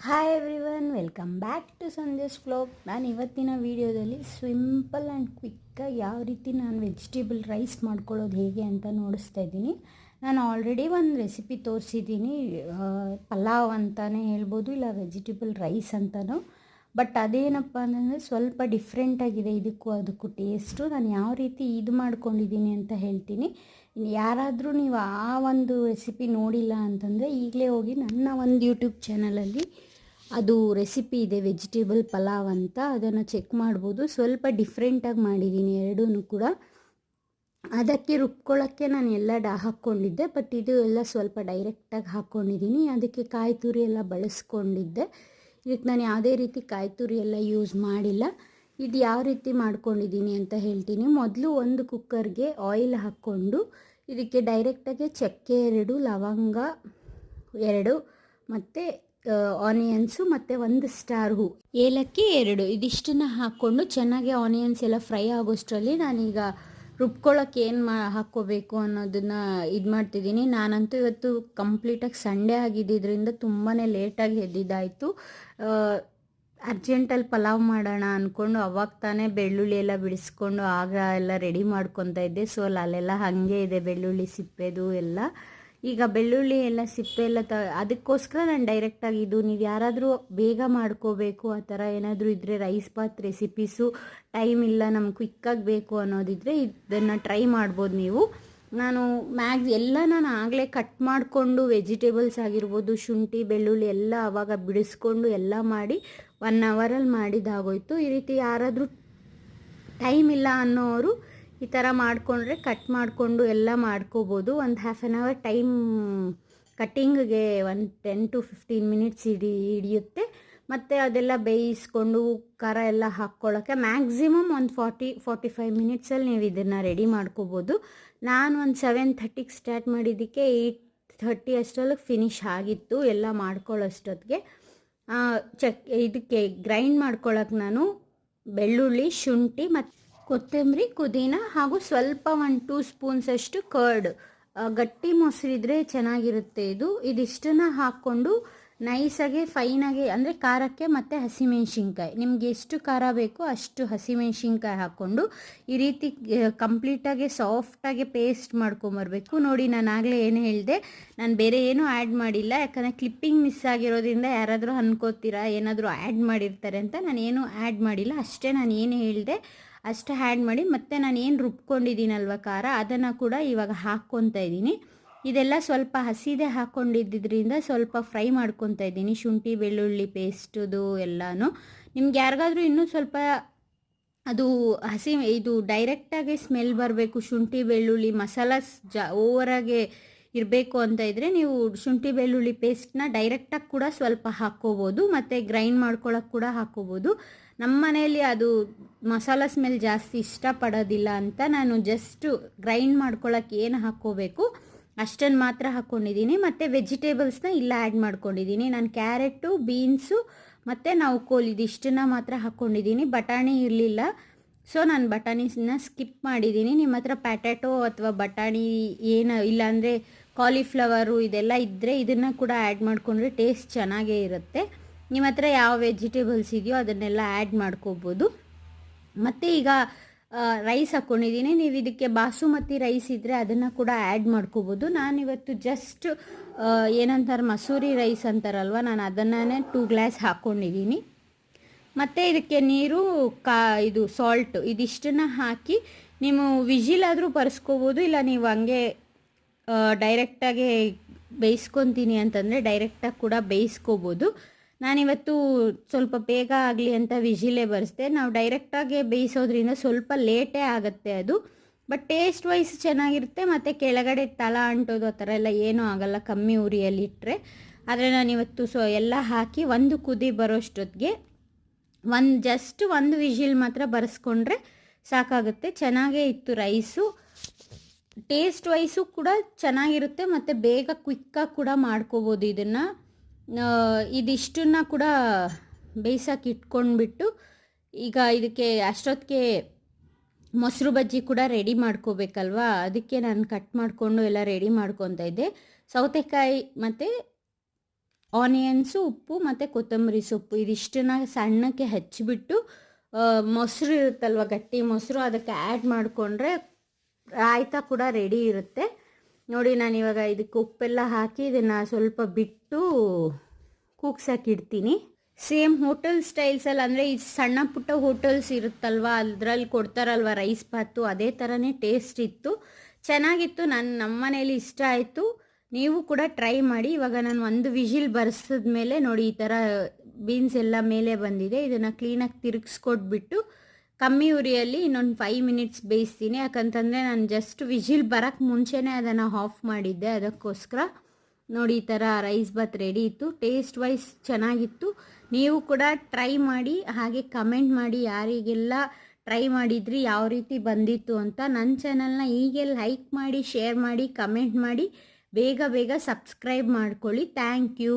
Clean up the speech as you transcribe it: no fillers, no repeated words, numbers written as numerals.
Hi everyone, welcome back to Sandesh vlog. ನಾನು ಇವತ್ತಿನ ವೀಡಿಯೋದಲ್ಲಿ ಸಿಂಪಲ್ ಆ್ಯಂಡ್ ಕ್ವಿಕ್ಕಾಗಿ ಯಾವ ರೀತಿ ನಾನು ವೆಜಿಟೇಬಲ್ ರೈಸ್ ಮಾಡ್ಕೊಳ್ಳೋದು ಹೇಗೆ ಅಂತ ನೋಡಿಸ್ತಾ ಇದ್ದೀನಿ. ನಾನು ಆಲ್ರೆಡಿ ಒಂದು ರೆಸಿಪಿ ತೋರಿಸಿದ್ದೀನಿ, ಪಲಾವ್ ಅಂತಲೇ ಹೇಳ್ಬೋದು, ಇಲ್ಲ ವೆಜಿಟೇಬಲ್ ರೈಸ್ ಅಂತಲೂ. ಬಟ್ ಅದೇನಪ್ಪ ಅಂತಂದರೆ ಸ್ವಲ್ಪ ಡಿಫ್ರೆಂಟಾಗಿದೆ ಇದಕ್ಕೂ ಅದಕ್ಕೂ ಟೇಸ್ಟು. ನಾನು ಯಾವ ರೀತಿ ಇದು ಮಾಡ್ಕೊಂಡಿದ್ದೀನಿ ಅಂತ ಹೇಳ್ತೀನಿ. ಯಾರಾದರೂ ನೀವು ಆ ಒಂದು ರೆಸಿಪಿ ನೋಡಿಲ್ಲ ಅಂತಂದರೆ ಈಗಲೇ ಹೋಗಿ ನನ್ನ ಒಂದು ಯೂಟ್ಯೂಬ್ ಚಾನಲಲ್ಲಿ ಅದು ರೆಸಿಪಿ ಇದೆ, ವೆಜಿಟೇಬಲ್ ಪಲಾವ್ ಅಂತ, ಅದನ್ನು ಚೆಕ್ ಮಾಡ್ಬೋದು. ಸ್ವಲ್ಪ ಡಿಫ್ರೆಂಟಾಗಿ ಮಾಡಿದ್ದೀನಿ ಎರಡೂ ಕೂಡ. ಅದಕ್ಕೆ ರುಬ್ಕೊಳ್ಳೋಕ್ಕೆ ನಾನು ಎಲ್ಲ ಹಾಕ್ಕೊಂಡಿದ್ದೆ, ಬಟ್ ಇದು ಎಲ್ಲ ಸ್ವಲ್ಪ ಡೈರೆಕ್ಟಾಗಿ ಹಾಕ್ಕೊಂಡಿದ್ದೀನಿ. ಅದಕ್ಕೆ ಕಾಯಿ ತುರಿ ಎಲ್ಲ ಬಳಸ್ಕೊಂಡಿದ್ದೆ. ಇದಕ್ಕೆ ನಾನು ಯಾವುದೇ ರೀತಿ ಕಾಯಿ ತುರಿ ಎಲ್ಲ ಯೂಸ್ ಮಾಡಿಲ್ಲ. ಇದು ಯಾವ ರೀತಿ ಮಾಡ್ಕೊಂಡಿದ್ದೀನಿ ಅಂತ ಹೇಳ್ತೀನಿ. ಮೊದಲು ಒಂದು ಕುಕ್ಕರ್ಗೆ ಆಯಿಲ್ ಹಾಕ್ಕೊಂಡು ಇದಕ್ಕೆ ಡೈರೆಕ್ಟಾಗಿ ಚಕ್ಕೆ 2, ಲವಂಗ 2 ಮತ್ತು ಆನಿಯನ್ಸು ಮತ್ತು 1 ಸ್ಟಾರ್ ಹೂ, ಏಲಕ್ಕಿ 2, ಇದಿಷ್ಟನ್ನು ಹಾಕ್ಕೊಂಡು ಚೆನ್ನಾಗಿ ಆನಿಯನ್ಸ್ ಎಲ್ಲ ಫ್ರೈ ಆಗೋಷ್ಟರಲ್ಲಿ ನಾನೀಗ ರುಬ್ಕೊಳ್ಳೋಕೆ ಏನು ಹಾಕ್ಕೋಬೇಕು ಅನ್ನೋದನ್ನು ಇದು ಮಾಡ್ತಿದ್ದೀನಿ. ನಾನಂತೂ ಇವತ್ತು ಕಂಪ್ಲೀಟಾಗಿ ಸಂಡೇ ಆಗಿದ್ದರಿಂದ ತುಂಬಾ ಲೇಟಾಗಿ ಎದ್ದಿದ್ದಾಯಿತು. ಅರ್ಜೆಂಟಲ್ಲಿ ಪಲಾವ್ ಮಾಡೋಣ ಅಂದ್ಕೊಂಡು ಅವಾಗ ತಾನೇ ಬೆಳ್ಳುಳ್ಳಿ ಎಲ್ಲ ಬಿಡಿಸ್ಕೊಂಡು ಆಗ ಎಲ್ಲ ರೆಡಿ ಮಾಡ್ಕೊತಾ ಇದ್ದೆ. ಸೊ ಅಲ್ಲೆಲ್ಲ ಹಾಗೆ ಇದೆ ಬೆಳ್ಳುಳ್ಳಿ ಸಿಪ್ಪೆದು ಎಲ್ಲ. ಈಗ ಬೆಳ್ಳುಳ್ಳಿ ಎಲ್ಲ ಸಿಪ್ಪೆ ಎಲ್ಲ ಅದಕ್ಕೋಸ್ಕರ ನಾನು ಡೈರೆಕ್ಟಾಗಿ ಇದು, ನೀವು ಯಾರಾದರೂ ಬೇಗ ಮಾಡ್ಕೋಬೇಕು ಆ ಥರ ಏನಾದರೂ ಇದ್ದರೆ, ರೈಸ್ ಬಾತ್ ರೆಸಿಪೀಸು ಟೈಮ್ ಇಲ್ಲ ನಮ್ಗೆ ಕ್ವಿಕ್ಕಾಗಿ ಬೇಕು ಅನ್ನೋದಿದ್ದರೆ ಇದನ್ನು ಟ್ರೈ ಮಾಡ್ಬೋದು ನೀವು. ನಾನು ನಾನು ಆಗಲೇ ಕಟ್ ಮಾಡಿಕೊಂಡು ವೆಜಿಟೇಬಲ್ಸ್ ಆಗಿರ್ಬೋದು, ಶುಂಠಿ ಬೆಳ್ಳುಳ್ಳಿ ಎಲ್ಲ ಆವಾಗ ಬಿಡಿಸ್ಕೊಂಡು ಎಲ್ಲ ಮಾಡಿ 1 ಅವರಲ್ಲಿ ಮಾಡಿದಾಗೋಯ್ತು. ಈ ರೀತಿ ಯಾರಾದರೂ ಟೈಮ್ ಇಲ್ಲ ಅನ್ನೋರು ಈ ಥರ ಮಾಡಿಕೊಂಡ್ರೆ ಕಟ್ ಮಾಡಿಕೊಂಡು ಎಲ್ಲ ಮಾಡ್ಕೋಬೋದು. ಒಂದು ½ ಆನ್ ಅವರ್ ಟೈಮ್ ಕಟ್ಟಿಂಗ್ಗೆ ಒಂದು 10 to 15 ಮಿನಿಟ್ಸ್ ಹಿಡಿಯುತ್ತೆ. ಮತ್ತು ಅದೆಲ್ಲ ಬೇಯಿಸ್ಕೊಂಡು ಖಾರ ಎಲ್ಲ ಹಾಕ್ಕೊಳ್ಳೋಕ್ಕೆ ಮ್ಯಾಕ್ಸಿಮಮ್ ಒಂದು 40-45 ಮಿನಿಟ್ಸಲ್ಲಿ ನೀವು ಇದನ್ನು ರೆಡಿ ಮಾಡ್ಕೋಬೋದು. ನಾನು ಒಂದು 7:30ಗೆ ಸ್ಟಾರ್ಟ್ ಮಾಡಿದ್ದಕ್ಕೆ 8:30 ಅಷ್ಟರೊಳಗೆ ಫಿನಿಶ್ ಆಗಿತ್ತು ಎಲ್ಲ ಮಾಡ್ಕೊಳ್ಳೋಷ್ಟೊತ್ತಿಗೆ. ಇದಕ್ಕೆ ಗ್ರೈಂಡ್ ಮಾಡ್ಕೊಳ್ಳೋಕೆ ನಾನು ಬೆಳ್ಳುಳ್ಳಿ, ಶುಂಠಿ ಮತ್ತು ಕೊತ್ತಂಬರಿ, ಪುದೀನ ಹಾಗೂ ಸ್ವಲ್ಪ 1-2 ಸ್ಪೂನ್ಸಷ್ಟು ಕರ್ಡ್, ಗಟ್ಟಿ ಮೊಸರಿದ್ರೆ ಚೆನ್ನಾಗಿರುತ್ತೆ ಇದಿಷ್ಟನ್ನು ಹಾಕ್ಕೊಂಡು ನೈಸಾಗಿ ಫೈನಾಗಿ, ಅಂದರೆ ಖಾರಕ್ಕೆ ಮತ್ತು ಹಸಿಮೆಣ್ಸಿನ್ಕಾಯಿ ನಿಮ್ಗೆ ಎಷ್ಟು ಖಾರ ಬೇಕೋ ಅಷ್ಟು ಹಸಿಮೆಣ್ಸಿನ್ಕಾಯಿ ಹಾಕ್ಕೊಂಡು ಈ ರೀತಿ ಕಂಪ್ಲೀಟಾಗಿ ಸಾಫ್ಟಾಗಿ ಪೇಸ್ಟ್ ಮಾಡ್ಕೊಂಬರ್ಬೇಕು. ನೋಡಿ, ನಾನು ಆಗಲೇ ಏನು ಹೇಳಿದೆ, ನಾನು ಬೇರೆ ಏನೂ ಆ್ಯಡ್ ಮಾಡಿಲ್ಲ. ಯಾಕಂದರೆ ಕ್ಲಿಪ್ಪಿಂಗ್ ಮಿಸ್ ಆಗಿರೋದ್ರಿಂದ ಯಾರಾದರೂ ಅನ್ಕೋತೀರಾ ಏನಾದರೂ ಆ್ಯಡ್ ಮಾಡಿರ್ತಾರೆ ಅಂತ. ನಾನು ಏನೂ ಆ್ಯಡ್ ಮಾಡಿಲ್ಲ, ಅಷ್ಟೇ ನಾನು ಏನು ಹೇಳಿದೆ ಅಷ್ಟೇ ಆ್ಯಡ್ ಮಾಡಿ. ಮತ್ತು ನಾನು ಏನು ರುಬ್ಕೊಂಡಿದ್ದೀನಲ್ವ ಖಾರ, ಅದನ್ನು ಕೂಡ ಇವಾಗ ಹಾಕ್ಕೊತಾ ಇದ್ದೀನಿ. ಇದೆಲ್ಲ ಸ್ವಲ್ಪ ಹಸಿದೆ ಹಾಕ್ಕೊಂಡಿದ್ದರಿಂದ ಸ್ವಲ್ಪ ಫ್ರೈ ಮಾಡ್ಕೊತಾ ಇದ್ದೀನಿ, ಶುಂಠಿ ಬೆಳ್ಳುಳ್ಳಿ ಪೇಸ್ಟದು ಎಲ್ಲನೂ. ನಿಮ್ಗೆ ಯಾರಿಗಾದ್ರೂ ಇನ್ನೂ ಸ್ವಲ್ಪ ಅದು ಇದು ಡೈರೆಕ್ಟಾಗಿ ಸ್ಮೆಲ್ ಬರಬೇಕು, ಶುಂಠಿ ಬೆಳ್ಳುಳ್ಳಿ ಮಸಾಲ ಓವರಾಗೆ ಇರಬೇಕು ಅಂತ ಇದ್ದರೆ ನೀವು ಶುಂಠಿ ಬೆಳ್ಳುಳ್ಳಿ ಪೇಸ್ಟ್ನ ಡೈರೆಕ್ಟಾಗಿ ಕೂಡ ಸ್ವಲ್ಪ ಹಾಕ್ಕೋಬೋದು, ಮತ್ತು ಗ್ರೈಂಡ್ ಮಾಡ್ಕೊಳ್ಳೋಕೆ ಕೂಡ ಹಾಕ್ಕೋಬೋದು. ನಮ್ಮ ಮನೆಯಲ್ಲಿ ಅದು ಮಸಾಲ ಸ್ಮೆಲ್ ಜಾಸ್ತಿ ಇಷ್ಟಪಡೋದಿಲ್ಲ ಅಂತ ನಾನು ಜಸ್ಟು ಗ್ರೈಂಡ್ ಮಾಡ್ಕೊಳ್ಳೋಕೆ ಏನು ಹಾಕ್ಕೋಬೇಕು ಅಷ್ಟನ್ನು ಮಾತ್ರ ಹಾಕ್ಕೊಂಡಿದ್ದೀನಿ. ಮತ್ತು ವೆಜಿಟೇಬಲ್ಸ್ನ ಇಲ್ಲ ಆ್ಯಡ್ ಮಾಡ್ಕೊಂಡಿದ್ದೀನಿ. ನಾನು ಕ್ಯಾರೆಟು, ಬೀನ್ಸು ಮತ್ತು ನೌಕೋಲ್ ಇದಿಷ್ಟನ್ನು ಮಾತ್ರ ಹಾಕ್ಕೊಂಡಿದ್ದೀನಿ. ಬಟಾಣಿ ಇರಲಿಲ್ಲ, ಸೊ ನಾನು ಬಟಾಣಿನ ಸ್ಕಿಪ್ ಮಾಡಿದ್ದೀನಿ. ನಿಮ್ಮ ಹತ್ರ ಪ್ಯಾಟ್ಯಾಟೊ ಅಥವಾ ಬಟಾಣಿ ಏನು ಇಲ್ಲಾಂದರೆ ಕಾಲಿಫ್ಲವರು ಇದೆಲ್ಲ ಇದ್ದರೆ ಇದನ್ನು ಕೂಡ ಆ್ಯಡ್ ಮಾಡಿಕೊಂಡ್ರೆ ಟೇಸ್ಟ್ ಚೆನ್ನಾಗೇ ಇರುತ್ತೆ. ನಿಮ್ಮ ಹತ್ರ ಯಾವ ವೆಜಿಟೇಬಲ್ಸ್ ಇದೆಯೋ ಅದನ್ನೆಲ್ಲ ಆ್ಯಡ್ ಮಾಡ್ಕೋಬೋದು. ಮತ್ತು ಈಗ ರೈಸ್ ಹಾಕ್ಕೊಂಡಿದ್ದೀನಿ. ನೀವು ಇದಕ್ಕೆ ಬಾಸುಮತಿ ರೈಸ್ ಇದ್ದರೆ ಅದನ್ನು ಕೂಡ ಆ್ಯಡ್ ಮಾಡ್ಕೋಬೋದು. ನಾನಿವತ್ತು ಜಸ್ಟ್ ಏನಂತಾರೆ ಮಸೂರಿ ರೈಸ್ ಅಂತಾರಲ್ವ, ನಾನು ಅದನ್ನೇ 2 ಗ್ಲಾಸ್ ಹಾಕ್ಕೊಂಡಿದ್ದೀನಿ. ಮತ್ತು ಇದಕ್ಕೆ ನೀರು, ಇದು ಸಾಲ್ಟು ಇದಿಷ್ಟನ್ನು ಹಾಕಿ ನೀವು ವಿಜಿಲಾದರೂ ಬರ್ಸ್ಕೋಬೋದು, ಇಲ್ಲ ನೀವು ಹಂಗೆ ಡೈರೆಕ್ಟಾಗಿ ಬೇಯಿಸ್ಕೊತೀನಿ ಅಂತಂದರೆ ಡೈರೆಕ್ಟಾಗಿ ಕೂಡ ಬೇಯಿಸ್ಕೋಬೋದು. ನಾನಿವತ್ತು ಸ್ವಲ್ಪ ಬೇಗ ಆಗಲಿ ಅಂತ ವಿಜಿಲೇ ಬರೆಸ್ದೆ. ನಾವು ಡೈರೆಕ್ಟಾಗಿ ಬೇಯಿಸೋದ್ರಿಂದ ಸ್ವಲ್ಪ ಲೇಟೇ ಆಗುತ್ತೆ ಅದು, ಬಟ್ ಟೇಸ್ಟ್ ವೈಸ್ ಚೆನ್ನಾಗಿರುತ್ತೆ. ಮತ್ತು ಕೆಳಗಡೆ ತಳ ಅಂಟೋದು ಆ ಥರ ಎಲ್ಲ ಏನೂ ಆಗೋಲ್ಲ ಕಮ್ಮಿ ಉರಿಯಲ್ಲಿ ಇಟ್ಟರೆ. ಆದರೆ ನಾನಿವತ್ತು ಎಲ್ಲ ಹಾಕಿ ಒಂದು ಕುದಿ ಬರೋಷ್ಟೊತ್ತಿಗೆ ಜಸ್ಟ್ ಒಂದು ವಿಜಿಲ್ ಮಾತ್ರ ಬರೆಸ್ಕೊಂಡ್ರೆ ಸಾಕಾಗುತ್ತೆ. ಚೆನ್ನಾಗೇ ಇತ್ತು ರೈಸು, ಟೇಸ್ಟ್ ವೈಸು ಕೂಡ ಚೆನ್ನಾಗಿರುತ್ತೆ ಮತ್ತು ಬೇಗ ಕ್ವಿಕ್ಕಾಗಿ ಕೂಡ ಮಾಡ್ಕೋಬೋದು ಇದನ್ನು. ಇದಿಷ್ಟನ್ನು ಕೂಡ ಬೇಯಿಸೋಕೆ ಇಟ್ಕೊಂಡ್ಬಿಟ್ಟು ಈಗ ಇದಕ್ಕೆ ಅಷ್ಟೊತ್ತಿಗೆ ಮೊಸರು ಬಜ್ಜಿ ಕೂಡ ರೆಡಿ ಮಾಡ್ಕೋಬೇಕಲ್ವಾ, ಅದಕ್ಕೆ ನಾನು ಕಟ್ ಮಾಡಿಕೊಂಡು ಎಲ್ಲ ರೆಡಿ ಮಾಡ್ಕೊತಾ ಇದ್ದೆ. ಸೌತೆಕಾಯಿ ಮತ್ತು ಆನಿಯನ್ಸು, ಉಪ್ಪು ಮತ್ತು ಕೊತ್ತಂಬರಿ ಸೊಪ್ಪು ಇದಿಷ್ಟನ್ನ ಸಣ್ಣಕ್ಕೆ ಹೆಚ್ಚಿಬಿಟ್ಟು ಮೊಸರು ಇರುತ್ತಲ್ವ, ಗಟ್ಟಿ ಮೊಸರು, ಅದಕ್ಕೆ ಆ್ಯಡ್ ಮಾಡಿಕೊಂಡ್ರೆ ರಾಯ್ತ ಕೂಡ ರೆಡಿ ಇರುತ್ತೆ. ನೋಡಿ ನಾನಿವಾಗ ಇದಕ್ಕೆ ಉಪ್ಪೆಲ್ಲ ಹಾಕಿ ಇದನ್ನು ಸ್ವಲ್ಪ ಬಿಟ್ಟು ಕೂಗ್ಸೋಕ್ಕಿಡ್ತೀನಿ. ಸೇಮ್ ಹೋಟೆಲ್ ಸ್ಟೈಲ್ಸಲ್ಲಿ, ಅಂದರೆ ಈ ಸಣ್ಣ ಪುಟ್ಟ ಹೋಟೆಲ್ಸ್ ಇರುತ್ತಲ್ವ ಅದರಲ್ಲಿ ಕೊಡ್ತಾರಲ್ವ ರೈಸ್ ಬಾತು, ಅದೇ ಥರನೇ ಟೇಸ್ಟ್ ಇತ್ತು, ಚೆನ್ನಾಗಿತ್ತು. ನಮ್ಮ ಮನೇಲಿ ಇಷ್ಟ ಆಯಿತು. ನೀವು ಕೂಡ ಟ್ರೈ ಮಾಡಿ. ಇವಾಗ ನಾನು ಒಂದು ವಿಜಿಲ್ ಬರ್ಸಿದ್ಮೇಲೆ ನೋಡಿ ಈ ಥರ ಬೀನ್ಸ್ ಎಲ್ಲ ಮೇಲೆ ಬಂದಿದೆ. ಇದನ್ನು ಕ್ಲೀನಾಗಿ ತಿರುಗಿಸ್ಕೊಟ್ಬಿಟ್ಟು ಕಮ್ಮಿ ಉರಿಯಲ್ಲಿ ಇನ್ನೊಂದು 5 ಮಿನಿಟ್ಸ್ ಬೇಯಿಸ್ತೀನಿ. ಯಾಕಂತಂದರೆ ನಾನು ಜಸ್ಟ್ ವಿಜಿಲ್ ಬರೋಕ್ಕೆ ಮುಂಚೆನೇ ಅದನ್ನು ಆಫ್ ಮಾಡಿದ್ದೆ, ಅದಕ್ಕೋಸ್ಕರ. ನೋಡಿ ಈ ಥರ ರೈಸ್ ಬಾತ್ ರೆಡಿ ಇತ್ತು. ಟೇಸ್ಟ್ ವೈಸ್ ಚೆನ್ನಾಗಿತ್ತು. ನೀವು ಕೂಡ ಟ್ರೈ ಮಾಡಿ, ಹಾಗೆ ಕಮೆಂಟ್ ಮಾಡಿ ಯಾರಿಗೆಲ್ಲ ಟ್ರೈ ಮಾಡಿದ್ರಿ, ಯಾವ ರೀತಿ ಬಂದಿತ್ತು ಅಂತ. ನನ್ನ ಚಾನಲ್ನ ಹೀಗೆ ಲೈಕ್ ಮಾಡಿ, ಶೇರ್ ಮಾಡಿ, ಕಮೆಂಟ್ ಮಾಡಿ, ಬೇಗ ಬೇಗ ಸಬ್ಸ್ಕ್ರೈಬ್ ಮಾಡ್ಕೊಳ್ಳಿ. Thank you.